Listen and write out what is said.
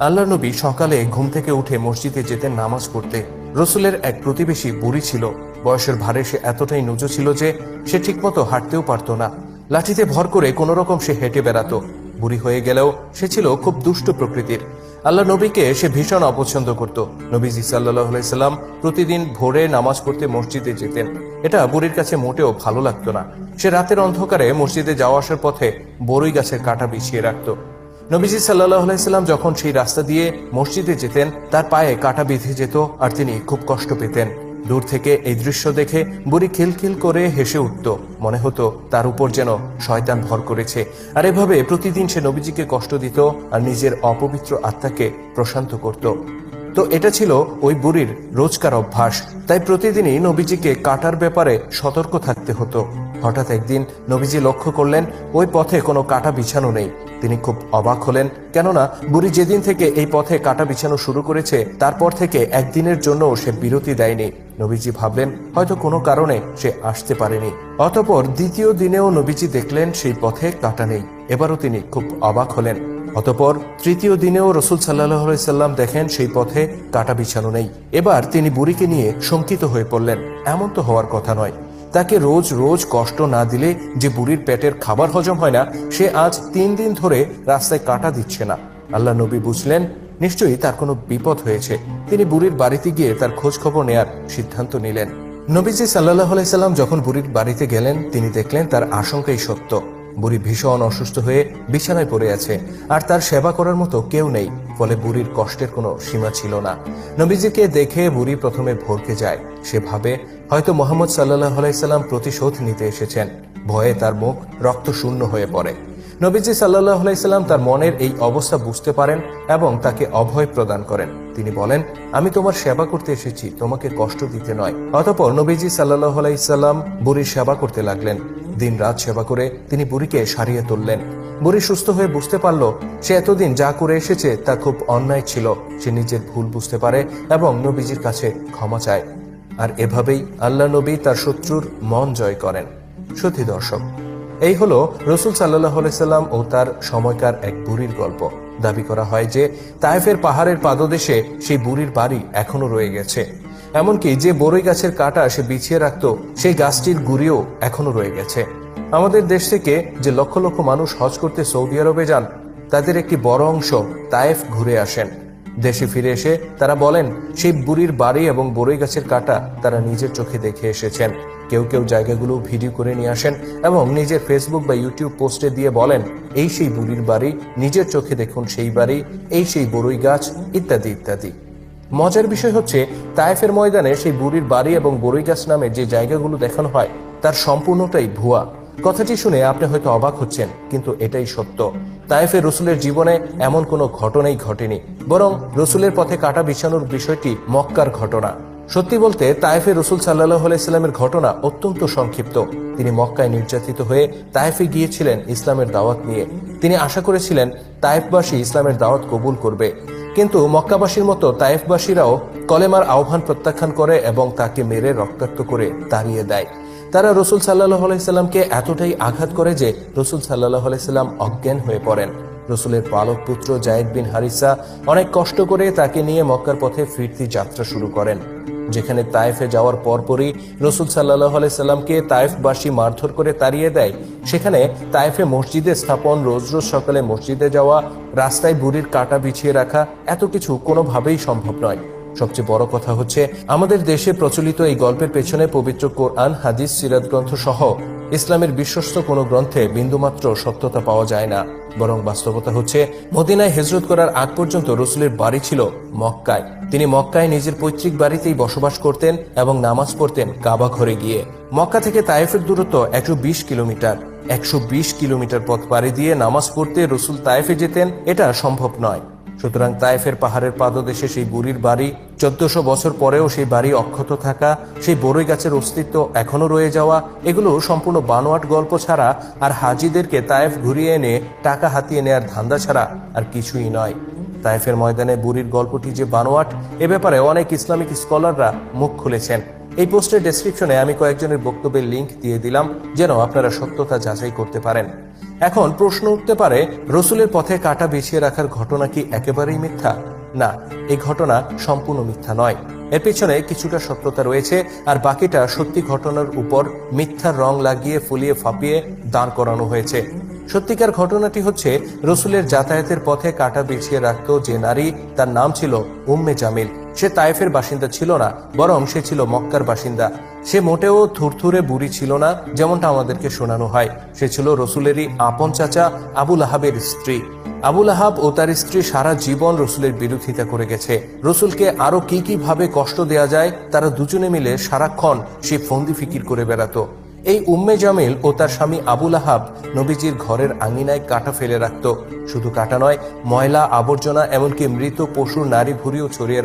আল্লাহ নবী সকালে ঘুম থেকে উঠে মসজিদে যেতেন নামাজ পড়তে। রসুলের এক প্রতিবেশী বুড়ি ছিল। বয়সের ভারে সে এতটাই নুজু ছিল যে সে ঠিকমতো হাঁটতেও পারত না। লাঠিতে ভর করে কোনো রকম সে হেঁটে বেড়াতো। বুড়ি হয়ে গেলেও সে ছিল খুব দুষ্ট প্রকৃতির। আল্লাহ নবীকে সে ভীষণ অপছন্দ করত। নবীজি সাল্লাল্লাহু আলাইহি সাল্লাম প্রতিদিন ভোরে নামাজ পড়তে মসজিদে যেতেন। এটা বুড়ির কাছে মোটেও ভালো লাগতো না। সে রাতের অন্ধকারে মসজিদে যাওয়া আসার পথে বড়ই গাছের কাঁটা বিছিয়ে রাখত। নবীজি সাল্লাল্লাহু আলাইহি সাল্লাম যখন সেই রাস্তা দিয়ে মসজিদে যেতেন তার পায়ে কাঁটা বিঁধে যেত আর তিনি খুব কষ্ট পেতেন। দূর থেকে এই দৃশ্য দেখে বুড়ি খিলখিল করে হেসে উঠত। মনে হতো তার উপর যেন শয়তান ভর করেছে। আর এভাবে প্রতিদিন সে নবীজিকে কষ্ট দিত আর নিজের অপবিত্র আত্মাকে প্রশান্ত করত। তো এটা ছিল ওই বুড়ির রোজকার অভ্যাস। তাই প্রতিদিনই নবীজিকে কাটার ব্যাপারে সতর্ক থাকতে হতো। হঠাৎ একদিন নবীজি লক্ষ্য করলেন ওই পথে কোনো কাঁটা বিছানো নেই। তিনি খুব অবাক হলেন, কেননা বুড়ি যেদিন থেকে এই পথে কাঁটা বিছানো শুরু করেছে তারপর থেকে একদিনের জন্য সে বিরতি দেয়নি। নবীজি ভাবলেন হয়তো কোনো কারণে সে আসতে পারেনি। অতঃপর দ্বিতীয় দিনেও নবীজি দেখলেন সেই পথে কাঁটা নেই। এবারও তিনি খুব অবাক হলেন। অতঃপর তৃতীয় দিনেও রাসূল সাল্লাল্লাহু আলাইহি সাল্লাম দেখেন সেই পথে কাঁটা বিছানো নেই। এবার তিনি বুড়িকে নিয়ে শঙ্কিত হয়ে পড়লেন। এমন তো হওয়ার কথা নয়। তাকে রোজ রোজ কষ্ট না দিলে যে বুড়ির পেটের খাবার হজম হয় না, সে আজ 3 দিন ধরে রাস্তায় কাঁটা দিচ্ছে না। আল্লাহ নবী বুঝলেন নিশ্চয়ই তার কোনো বিপদ হয়েছে। তিনি বুড়ির বাড়িতে গিয়ে তার খোঁজ খবর নেয়ার সিদ্ধান্ত নিলেন। নবীজি সাল্লাল্লাহু আলাইহি সাল্লাম যখন বুড়ির বাড়িতে গেলেন তিনি দেখলেন তার আশঙ্কাই সত্য। বুড়ি ভীষণ অসুস্থ হয়ে বিছানায় পড়ে আছে আর তার সেবা করার মতো কেউ নেই। ফলে বুড়ির কষ্টের কোনো সীমা ছিল না। নবীজিকে দেখে বুড়ি প্রথমে ভরকে যায়। সে ভাবে হয়তো মুহাম্মদ সাল্লাল্লাহু আলাইহি সাল্লাম প্রতিশোধ নিতে এসেছেন। ভয়ে তার মুখ রক্ত শূন্য হয়ে পড়ে। নবীজি সাল্লাল্লাহু আলাইহি সাল্লাম তার মনের এই অবস্থা বুঝতে পারেন এবং তাকে অভয় প্রদান করেন। তিনি বলেন, আমি তোমার সেবা করতে এসেছি, তোমাকে কষ্ট দিতে নয়। অতঃপর নবীজি সাল্লাল্লাহু আলাইহি সাল্লাম বুড়ির সেবা করতে লাগলেন। দিন রাত সেবা করে তিনি বুড়িকে সারিয়ে তুললেন। বুড়ি সুস্থ হয়ে বুঝতে পারল সে এতদিন যা করে এসেছে তা খুব অন্যায় ছিল। সে নিজের ভুল বুঝতে পারে এবং নবীজির কাছে ক্ষমা চায়। আর এভাবেই আল্লাহ নবী তার শত্রুর মন জয় করেন। সত্যি দর্শক, এই হলো রাসূল সাল্লাল্লাহু আলাইহি সাল্লাম ও তার সময়কার এক বুড়ির গল্প। দাবি করা হয় যে তায়েফের পাহাড়ের পাদদেশে সেই বুড়ির বাড়ি এখনো রয়ে গেছে। এমনকি যে বড়ই গাছের কাঁটা সে বিছিয়ে রাখত সেই গাছটির গুঁড়িও এখনো রয়ে গেছে। আমাদের দেশ থেকে যে লক্ষ লক্ষ মানুষ হজ করতে সৌদি আরবে যান তাদের একটি বড় অংশ তায়েফ ঘুরে আসেন। দেশে ফিরে এসে তারা বলেন সেই বুড়ির বাড়ি এবং বড়ই গাছের কাঁটা তারা নিজের চোখে দেখে এসেছেন। কেউ কেউ জায়গাগুলো ভিডিও করে নিয়ে আসেন এবং নিজের ফেসবুক বা ইউটিউব পোস্টে দিয়ে বলেন এই সেই বুড়ির বাড়ি, নিজের চোখে দেখুন সেই বাড়ি, এই সেই বড়ই গাছ, ইত্যাদি ইত্যাদি। মজার বিষয় হচ্ছে তায়েফের ময়দানে সেই বুড়ির বাড়ি এবং বড়ই গাছ নামে যে জায়গাগুলো দেখানো হয় তার সম্পূর্ণটাই ভুয়া। কথাটি শুনে আপনি হয়তো অবাক হচ্ছেন, কিন্তু এটাই সত্য। তায়েফে রসুলের জীবনে এমন কোনো ঘটনাই ঘটেনি, বরং রসুলের পথে কাঁটা বিছানোর বিষয়টি মক্কার ঘটনা। সত্যি বলতে তায়েফে রসুল সাল্লাল্লাহু আলাইহি সাল্লামের ঘটনা অত্যন্ত সংক্ষিপ্ত। তিনি মক্কায় নির্যাতিত হয়ে তায়েফে গিয়েছিলেন ইসলামের দাওয়াত নিয়ে। তিনি আশা করেছিলেন তায়েফবাসী ইসলামের দাওয়াত কবুল করবে, কিন্তু মক্কাবাসীর মতো তায়েফবাসীরাও কলেমার আহ্বান প্রত্যাখ্যান করে এবং তাকে মেরে রক্তাক্ত করে তাড়িয়ে দেয়। তারা রসুল সাল্লাল্লাহু আলাইহি সাল্লামকে এতটাই আঘাত করে যে রসুল সাল্লাল্লাহু আলাইহি সাল্লাম অজ্ঞান হয়ে পড়েন। রসুলের পালক পুত্র যায়েদ বিন হারিসা অনেক কষ্ট করে তাকে নিয়ে মক্কার পথে ফিরতি যাত্রা শুরু করেন। যেখানে তায়েফে যাওয়ার পরপরই রসুল সাল্লাল্লাহু আলাইহি সাল্লামকে তায়েফবাসী মারধর করে তাড়িয়ে দেয়, সেখানে তায়েফে মসজিদে স্থাপন, রোজ রোজ সকালে মসজিদে যাওয়া, রাস্তায় বুড়ির কাঁটা বিছিয়ে রাখা, এত কিছু কোনোভাবেই সম্ভব নয়। সবচেয়ে বড় কথা হচ্ছে আমাদের দেশে প্রচলিত এই গল্পের পেছনে পবিত্র কোরআন, হাদিস, সিরাত গ্রন্থ সহ ইসলামের বিশ্বস্ত কোনো গ্রন্থে বিন্দুমাত্র সত্যতা পাওয়া যায় না। বরং বাস্তবতা হচ্ছে মদিনায় হিজরত করার আগ পর্যন্ত রসুলের বাড়ি ছিল মক্কায়। তিনি মক্কায় নিজের পৈতৃক বাড়িতেই বসবাস করতেন এবং নামাজ পড়তেন কাবা ঘরে গিয়ে। মক্কা থেকে তায়েফের দূরত্ব 120 কিলোমিটার। 120 কিলোমিটার পথ পাড়ি দিয়ে নামাজ পড়তে রসুল তায়েফে যেতেন, এটা সম্ভব নয়। সুতরাং তায়েফের পাহাড়ের পাদদেশে সেই বুড়ির বাড়ি, 1400 বছর পরেও সেই বাড়ি অক্ষত থাকা, সেই বড়ই গাছের অস্তিত্ব এখনো রয়ে যাওয়া, এগুলো সম্পূর্ণ বানোয়াট গল্প ছাড়া আর হাজিদেরকে তায়েফ ঘুরিয়ে এনে টাকা হাতিয়ে নেয়ার ধান্দা ছাড়া আর কিছুই নয়। তায়েফের ময়দানে বুড়ির গল্পটি যে বানোয়াট, এ ব্যাপারে অনেক ইসলামিক স্কলাররা মুখ খুলেছেন। এই পোস্টের ডেসক্রিপশনে আমি কয়েকজনের বক্তব্যের লিঙ্ক দিয়ে দিলাম যেন আপনারা সত্যতা যাচাই করতে পারেন। এখন প্রশ্ন উঠতে পারে, রসুলের পথে কাঁটা বিছিয়ে রাখার ঘটনা কি একেবারেই মিথ্যা? না, এই ঘটনা সম্পূর্ণ মিথ্যা নয়। এর পেছনে কিছুটা সত্যতা রয়েছে, আর বাকিটা সত্যি ঘটনার উপর মিথ্যার রং লাগিয়ে ফুলিয়ে ফাঁপিয়ে দাঁড় করানো হয়েছে। সত্যিকার ঘটনাটি হচ্ছে, রসুলের যাতায়াতের পথে কাঁটা বিছিয়ে রাখত যে নারী, তার নাম ছিল উম্মে জামিল। সে তায়েফের বাসিন্দা ছিল না, বরং সে ছিল মক্কার বাসিন্দা। সে মোটেও থুরথুরে বুড়ি ছিল না, যেমনটা আমাদেরকে শোনানো হয়। সে ছিল রসুলেরই আপন চাচা আবু লাহাবের স্ত্রী। আবু লাহাব ও তার স্ত্রী সারা জীবন রসুলের বিরোধিতা করে গেছে। রসুলকে আরো কি কি ভাবে কষ্ট দেয়া যায়, তারা দুজনে মিলে সারাক্ষণ সে ফন্দি ফিকির করে বেড়াতো। এই উম্মে জামিল ও তার স্বামী আবু লাহাব নবীজির ঘরের আঙিনায় কাঁটা ফেলে রাখত। শুধু কাঁটা নয়, ময়লা আবর্জনা, এমনকি মৃত পশুর নারী ভুঁড়িও ছড়িয়ে